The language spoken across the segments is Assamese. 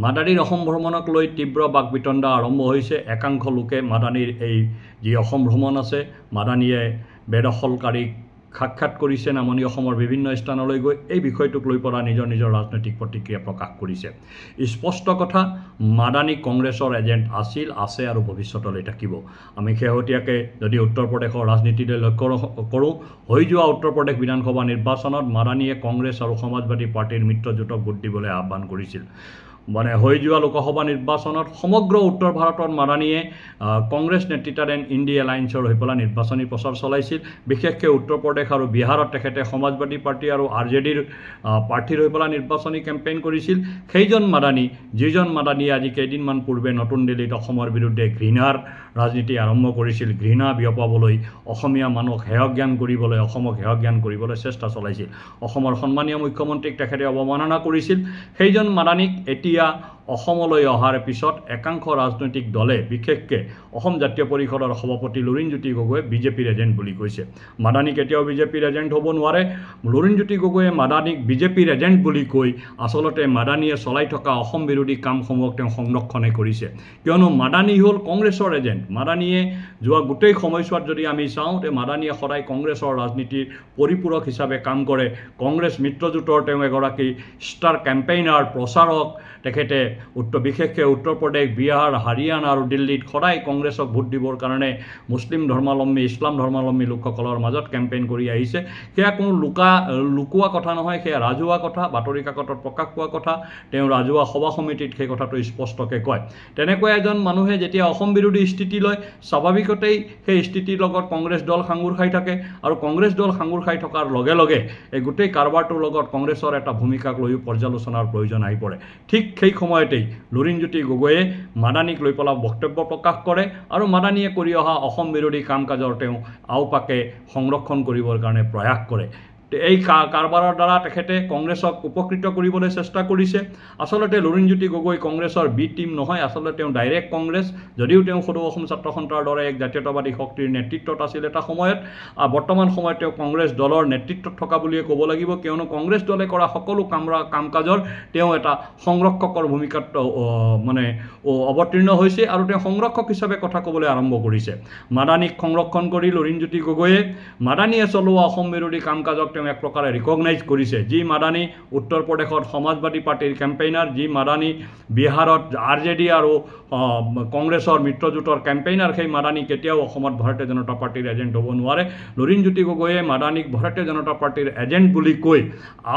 মাদানীৰ অসম ভ্ৰমণক লৈ তীব্ৰ বাকবিতণ্ডা আৰম্ভ হৈছে। একাংশ লোকে মাদানীৰ এই যি অসম ভ্ৰমণ আছে, মাদানীয়ে বেদখলকাৰীক সাক্ষাৎ কৰিছে নামনি অসমৰ বিভিন্ন স্থানলৈ গৈ এই বিষয়টোক লৈ পৰা নিজৰ নিজৰ ৰাজনৈতিক প্ৰতিক্ৰিয়া প্ৰকাশ কৰিছে। স্পষ্ট কথা, মাদানী কংগ্ৰেছৰ এজেণ্ট আছিল, আছে আৰু ভৱিষ্যতলৈ থাকিব। আমি শেহতীয়াকৈ যদি উত্তৰ প্ৰদেশৰ ৰাজনীতিলৈ লক্ষ্য কৰোঁ, হৈ যোৱা উত্তৰ প্ৰদেশ বিধানসভা নিৰ্বাচনত মাদানীয়ে কংগ্ৰেছ আৰু সমাজবাদী পাৰ্টিৰ মিত্ৰজোঁটক ভোট দিবলৈ আহ্বান কৰিছিল। মানে হৈ যোৱা লোকসভা নিৰ্বাচনত সমগ্ৰ উত্তৰ ভাৰতত মাদানীয়ে কংগ্ৰেছ নেতৃত্বাধীন ইণ্ডি এলায়েন্সৰ হৈ পেলাই নিৰ্বাচনী প্ৰচাৰ চলাইছিল। বিশেষকৈ উত্তৰ প্ৰদেশ আৰু বিহাৰত তেখেতে সমাজবাদী পাৰ্টি আৰু RJDৰ প্ৰাৰ্থীৰ হৈ পেলাই নিৰ্বাচনী কেম্পেইন কৰিছিল। সেইজন মাদানী, যিজন মাদানীয়ে আজি কেইদিনমান পূৰ্বে নতুন দিল্লীত অসমৰ বিৰুদ্ধে ঘৃণাৰ ৰাজনীতি আৰম্ভ কৰিছিল, ঘৃণা বিয়পাবলৈ, অসমীয়া মানুহক হেয়জ্ঞান কৰিবলৈ, অসমক হেয়জ্ঞান কৰিবলৈ চেষ্টা চলাইছিল। অসমৰ সন্মানীয় মুখ্যমন্ত্ৰীক তেখেতে অৱমাননা কৰিছিল। সেইজন মাদানীক এতিয়া অসমলৈ অহাৰ পিছত একাংশ ৰাজনৈতিক দলে, বিশেষকৈ অসম জাতীয় পৰিষদৰ সভাপতি লুৰিণজ্যোতি গগৈয়ে বিজেপিৰ এজেণ্ট বুলি কৈছে। মাদানী কেতিয়াও বিজেপিৰ এজেণ্ট হ'ব নোৱাৰে। লুৰিণজ্যোতি গগৈয়ে মাদানীক বিজেপিৰ এজেণ্ট বুলি কৈ আচলতে মাদানীয়ে চলাই থকা অসম বিৰোধী কামসমূহক তেওঁ সংৰক্ষণে কৰিছে। কিয়নো মাদানী হ'ল কংগ্ৰেছৰ এজেণ্ট। মাদানীয়ে যোৱা গোটেই সময়ছোৱাত যদি আমি চাওঁ, তে মাদানীয়ে সদায় কংগ্ৰেছৰ ৰাজনীতিৰ পৰিপূৰক হিচাপে কাম কৰে। কংগ্ৰেছ মিত্ৰজোঁটৰ তেওঁ এগৰাকী ষ্টাৰ কেম্পেইনাৰ, প্ৰচাৰক। তেখেতে বিশেষকৈ উত্তৰ প্ৰদেশ, বিহাৰ, হাৰিয়ানা আৰু দিল্লীত সদায় কংগ্ৰেছক ভোট দিবৰ কাৰণে মুছলিম ধৰ্মাৱলম্বী, ইছলাম ধৰ্মাৱলম্বী লোকসকলৰ মাজত কেম্পেইন কৰি আহিছে। সেয়া কোনো লুকোৱা কথা নহয়, সেয়া ৰাজহুৱা কথা, বাতৰি কাকতত প্ৰকাশ পোৱা কথা। তেওঁ ৰাজহুৱা সভা সমিতিত সেই কথাটো স্পষ্টকৈ কয়। তেনেকুৱা এজন মানুহে যেতিয়া অসম বিৰোধী স্থিতি লয়, স্বাভাৱিকতেই সেই স্থিতিৰ লগত কংগ্ৰেছ দল সাঙুৰ খাই থাকে, আৰু কংগ্ৰেছ দল সাঙুৰ খাই থকাৰ লগে লগে এই গোটেই কাৰবাৰটোৰ লগত কংগ্ৰেছৰ এটা ভূমিকাক লৈও পৰ্যালোচনাৰ প্ৰয়োজন আহি পৰে। ঠিক সেই সময়তেই লুৰিণজ্যোতি গগৈয়ে মাদানীক লৈ পেলাই বক্তব্য প্ৰকাশ কৰে, আৰু মাদানীয়ে কৰি অহা অসম বিৰোধী কাম কাজৰ তেওঁ আওপাকে সংৰক্ষণ কৰিবৰ কাৰণে প্ৰয়াস কৰে। এই কাৰবাৰৰ দ্বাৰা তেখেতে কংগ্ৰেছক উপকৃত কৰিবলৈ চেষ্টা কৰিছে। আচলতে লুৰিণজ্যোতি গগৈ কংগ্ৰেছৰ বি টিম নহয়, আচলতে তেওঁ ডাইৰেক্ট কংগ্ৰেছ। যদিও তেওঁ সদৌ অসম ছাত্ৰ সন্থাৰ দৰে এক জাতীয়তাবাদী শক্তিৰ নেতৃত্বত আছিল এটা সময়ত, বৰ্তমান সময়ত তেওঁ কংগ্ৰেছ দলৰ নেতৃত্বত থকা বুলিয়ে ক'ব লাগিব। কিয়নো কংগ্ৰেছ দলে কৰা সকলো কাম কাজৰ তেওঁ এটা সংৰক্ষকৰ ভূমিকাত অৱতীৰ্ণ হৈছে, আৰু তেওঁ সংৰক্ষক হিচাপে কথা ক'বলৈ আৰম্ভ কৰিছে। মাদানীক সংৰক্ষণ কৰি লুৰিণজ্যোতি গগৈয়ে মাদানীয়ে চলোৱা অসম বিৰোধী কাম কাজক তেওঁ এক প্ৰকাৰে ৰিকগনাইজ কৰিছে। যি মাদানী উত্তৰ প্ৰদেশত সমাজবাদী পাৰ্টিৰ কেম্পেইনাৰ, যি মাদানী বিহাৰত RJD আৰু কংগ্ৰেছৰ মিত্ৰজোঁটৰ কেম্পেইনাৰ, সেই মাদানী কেতিয়াও অসমত ভাৰতীয় জনতা পাৰ্টিৰ এজেণ্ট হ'ব নোৱাৰে। লুৰিণজ্যোতি গগৈয়ে মাদানীক ভাৰতীয় জনতা পাৰ্টিৰ এজেণ্ট বুলি কৈ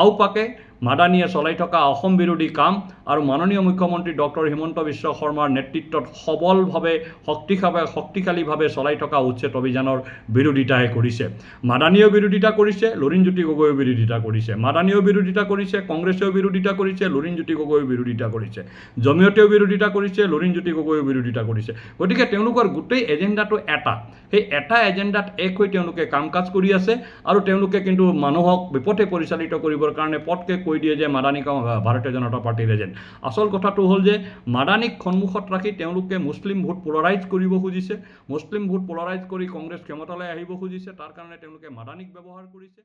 আওপাকে মাদানীয়ে চলাই থকা অসম বিৰোধী কাম আৰু মাননীয় মুখ্যমন্ত্ৰী ডক্টৰ হিমন্ত বিশ্ব শৰ্মাৰ নেতৃত্বত সবলভাৱে শক্তিশালীভাৱে চলাই থকা উচ্ছেদ অভিযানৰ বিৰোধিতাহে কৰিছে। মাদানীয়েও বিৰোধিতা কৰিছে, লুৰিণজ্যোতি গগৈয়েও বিৰোধিতা কৰিছে। মাদানীয়েও বিৰোধিতা কৰিছে, কংগ্ৰেছেও বিৰোধিতা কৰিছে, লুৰিণজ্যোতি গগৈয়েও বিৰোধিতা কৰিছে। জমিয়তেও বিৰোধিতা কৰিছে, লুৰিণজ্যোতি গগৈয়েও বিৰোধিতা কৰিছে। গতিকে তেওঁলোকৰ গোটেই এজেণ্ডাটো এটা। সেই এটা এজেণ্ডাত এক হৈ তেওঁলোকে কাম কাজ কৰি আছে, আৰু তেওঁলোকে কিন্তু মানুহক বিপথে পৰিচালিত কৰিবৰ কাৰণে পটকৈ কৈ দিয়ে যে মাদানীক ভাৰতীয় জনতা পাৰ্টিৰ এজেণ্ট। আচল কথাটো হ'ল যে মাদানীক সন্মুখত ৰাখি তেওঁলোকে মুছলিম ভোট পোলাৰাইজ কৰিব খুজিছে। মুছলিম ভোট পোলাৰাইজ কৰি কংগ্ৰেছ ক্ষমতালৈ আহিব খুজিছে। তাৰ কাৰণে তেওঁলোকে মাদানীক ব্যৱহাৰ কৰিছে।